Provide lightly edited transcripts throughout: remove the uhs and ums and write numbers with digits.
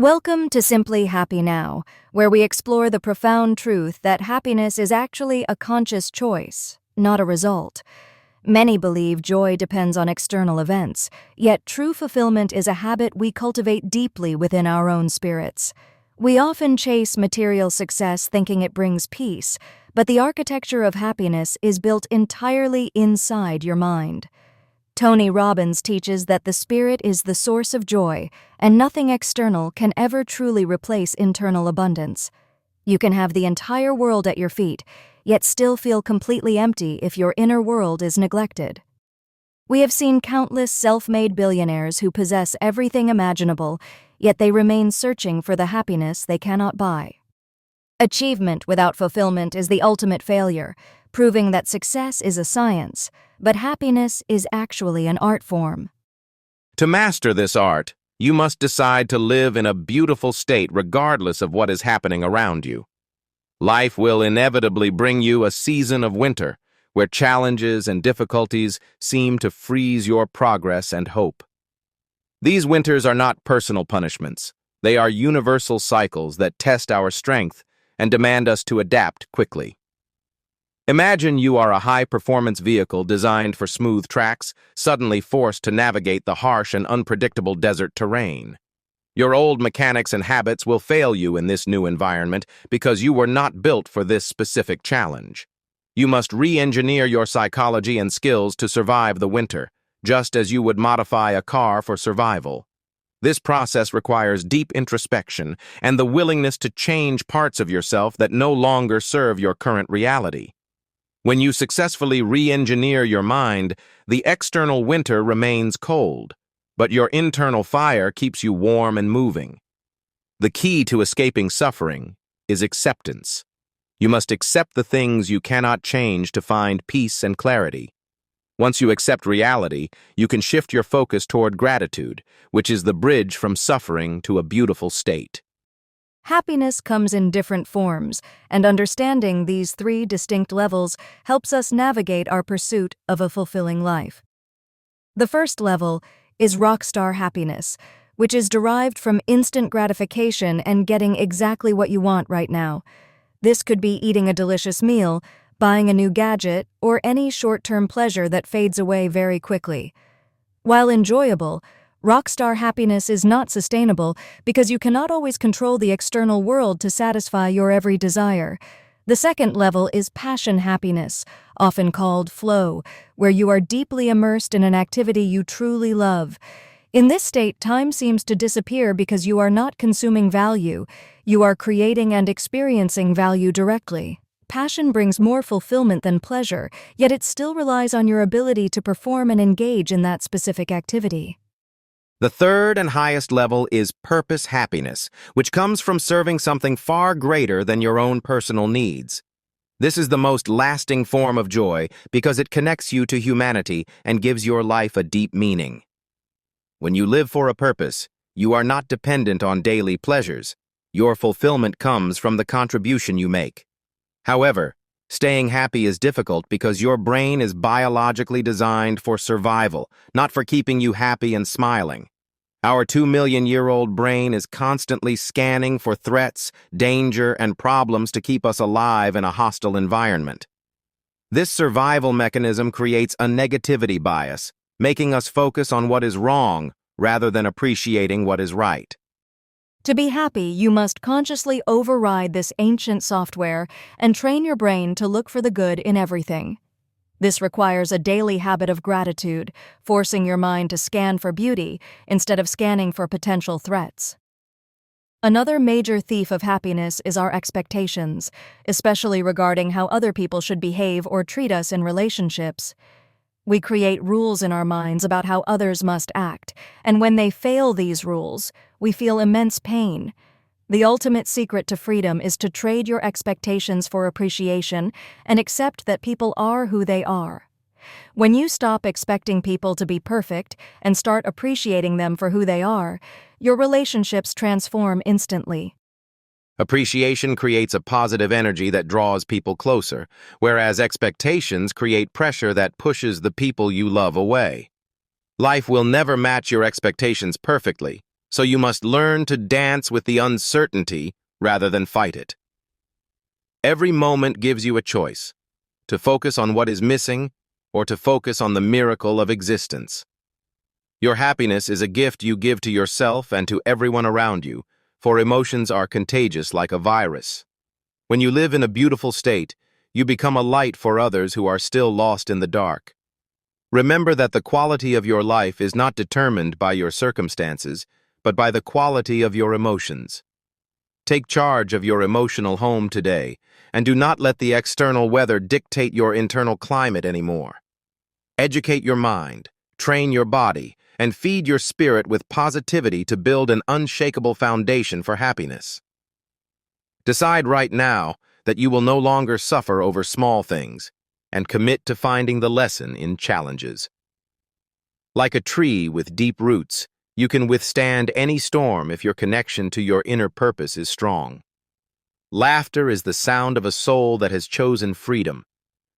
Welcome to Simply Happy Now, where we explore the profound truth that happiness is actually a conscious choice, not a result. Many believe joy depends on external events, yet true fulfillment is a habit we cultivate deeply within our own spirits. We often chase material success thinking it brings peace, but the architecture of happiness is built entirely inside your mind. Tony Robbins teaches that the spirit is the source of joy, and nothing external can ever truly replace internal abundance. You can have the entire world at your feet, yet still feel completely empty if your inner world is neglected. We have seen countless self-made billionaires who possess everything imaginable, yet they remain searching for the happiness they cannot buy. Achievement without fulfillment is the ultimate failure, proving that success is a science, but happiness is actually an art form. To master this art, you must decide to live in a beautiful state regardless of what is happening around you. Life will inevitably bring you a season of winter, where challenges and difficulties seem to freeze your progress and hope. These winters are not personal punishments. They are universal cycles that test our strength and demand us to adapt quickly. Imagine you are a high-performance vehicle designed for smooth tracks, suddenly forced to navigate the harsh and unpredictable desert terrain. Your old mechanics and habits will fail you in this new environment because you were not built for this specific challenge. You must re-engineer your psychology and skills to survive the winter, just as you would modify a car for survival. This process requires deep introspection and the willingness to change parts of yourself that no longer serve your current reality. When you successfully re-engineer your mind, the external winter remains cold, but your internal fire keeps you warm and moving. The key to escaping suffering is acceptance. You must accept the things you cannot change to find peace and clarity. Once you accept reality, you can shift your focus toward gratitude, which is the bridge from suffering to a beautiful state. Happiness comes in different forms, and understanding these three distinct levels helps us navigate our pursuit of a fulfilling life. The first level is Rockstar Happiness, which is derived from instant gratification and getting exactly what you want right now. This could be eating a delicious meal, buying a new gadget, or any short-term pleasure that fades away very quickly. While enjoyable, Rockstar happiness is not sustainable because you cannot always control the external world to satisfy your every desire. The second level is passion happiness, often called flow, where you are deeply immersed in an activity you truly love. In this state, time seems to disappear because you are not consuming value. You are creating and experiencing value directly. Passion brings more fulfillment than pleasure, yet it still relies on your ability to perform and engage in that specific activity. The third and highest level is purpose happiness, which comes from serving something far greater than your own personal needs. This is the most lasting form of joy because it connects you to humanity and gives your life a deep meaning. When you live for a purpose, you are not dependent on daily pleasures. Your fulfillment comes from the contribution you make. However, staying happy is difficult because your brain is biologically designed for survival, not for keeping you happy and smiling. Our 2-million-year-old brain is constantly scanning for threats, danger, and problems to keep us alive in a hostile environment. This survival mechanism creates a negativity bias, making us focus on what is wrong rather than appreciating what is right. To be happy, you must consciously override this ancient software and train your brain to look for the good in everything. This requires a daily habit of gratitude, forcing your mind to scan for beauty instead of scanning for potential threats. Another major thief of happiness is our expectations, especially regarding how other people should behave or treat us in relationships. We create rules in our minds about how others must act, and when they fail these rules, we feel immense pain. The ultimate secret to freedom is to trade your expectations for appreciation and accept that people are who they are. When you stop expecting people to be perfect and start appreciating them for who they are, your relationships transform instantly. Appreciation creates a positive energy that draws people closer, whereas expectations create pressure that pushes the people you love away. Life will never match your expectations perfectly, So you must learn to dance with the uncertainty rather than fight it. Every moment gives you a choice, to focus on what is missing or to focus on the miracle of existence. Your happiness is a gift you give to yourself and to everyone around you, for emotions are contagious like a virus. When you live in a beautiful state, you become a light for others who are still lost in the dark. Remember that the quality of your life is not determined by your circumstances, but by the quality of your emotions. Take charge of your emotional home today, and do not let the external weather dictate your internal climate anymore. Educate your mind, train your body, and feed your spirit with positivity to build an unshakable foundation for happiness. Decide right now that you will no longer suffer over small things, and commit to finding the lesson in challenges. Like a tree with deep roots, you can withstand any storm if your connection to your inner purpose is strong. Laughter is the sound of a soul that has chosen freedom,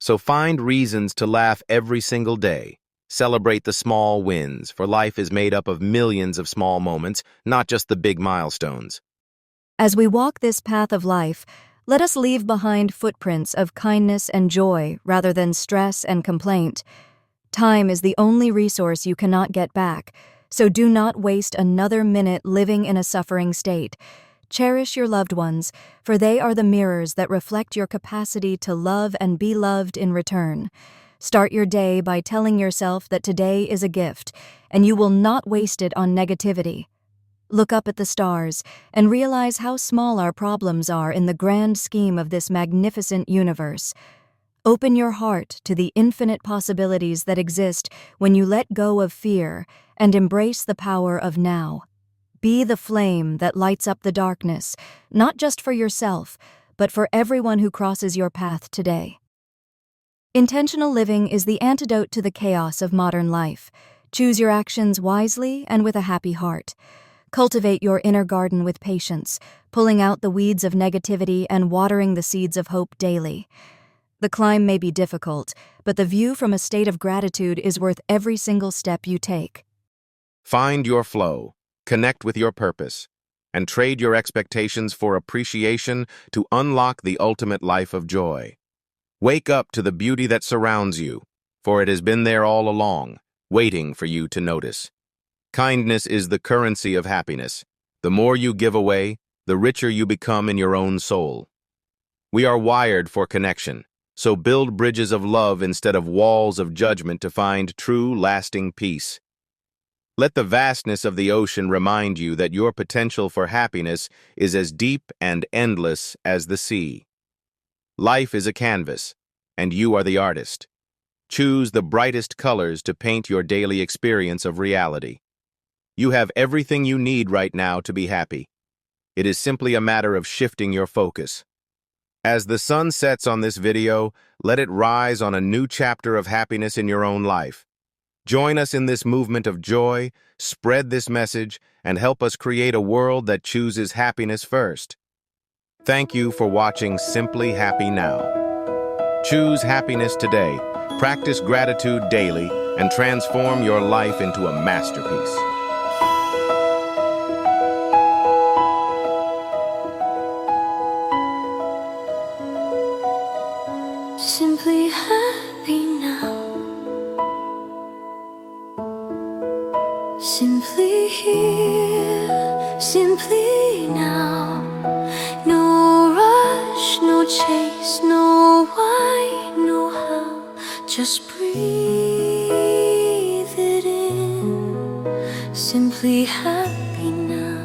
so find reasons to laugh every single day. Celebrate the small wins, for life is made up of millions of small moments, not just the big milestones. As we walk this path of life, let us leave behind footprints of kindness and joy rather than stress and complaint. Time is the only resource you cannot get back, so do not waste another minute living in a suffering state. Cherish your loved ones, for they are the mirrors that reflect your capacity to love and be loved in return. Start your day by telling yourself that today is a gift, and you will not waste it on negativity. Look up at the stars and realize how small our problems are in the grand scheme of this magnificent universe. Open your heart to the infinite possibilities that exist when you let go of fear and embrace the power of now. Be the flame that lights up the darkness, not just for yourself, but for everyone who crosses your path today. Intentional living is the antidote to the chaos of modern life. Choose your actions wisely and with a happy heart. Cultivate your inner garden with patience, pulling out the weeds of negativity and watering the seeds of hope daily. The climb may be difficult, but the view from a state of gratitude is worth every single step you take. Find your flow, connect with your purpose, and trade your expectations for appreciation to unlock the ultimate life of joy. Wake up to the beauty that surrounds you, for it has been there all along, waiting for you to notice. Kindness is the currency of happiness. The more you give away, the richer you become in your own soul. We are wired for connection, so build bridges of love instead of walls of judgment to find true, lasting peace. Let the vastness of the ocean remind you that your potential for happiness is as deep and endless as the sea. Life is a canvas, and you are the artist. Choose the brightest colors to paint your daily experience of reality. You have everything you need right now to be happy. It is simply a matter of shifting your focus. As the sun sets on this video, let it rise on a new chapter of happiness in your own life. Join us in this movement of joy, spread this message, and help us create a world that chooses happiness first. Thank you for watching Simply Happy Now. Choose happiness today, practice gratitude daily, and transform your life into a masterpiece. Simply happy now. Simply here, simply now. No rush, no chase, no why, no how. Just breathe it in. Simply happy now.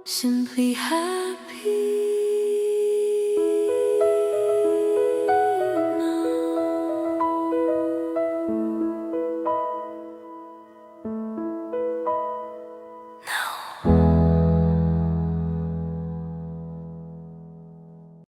simply happy.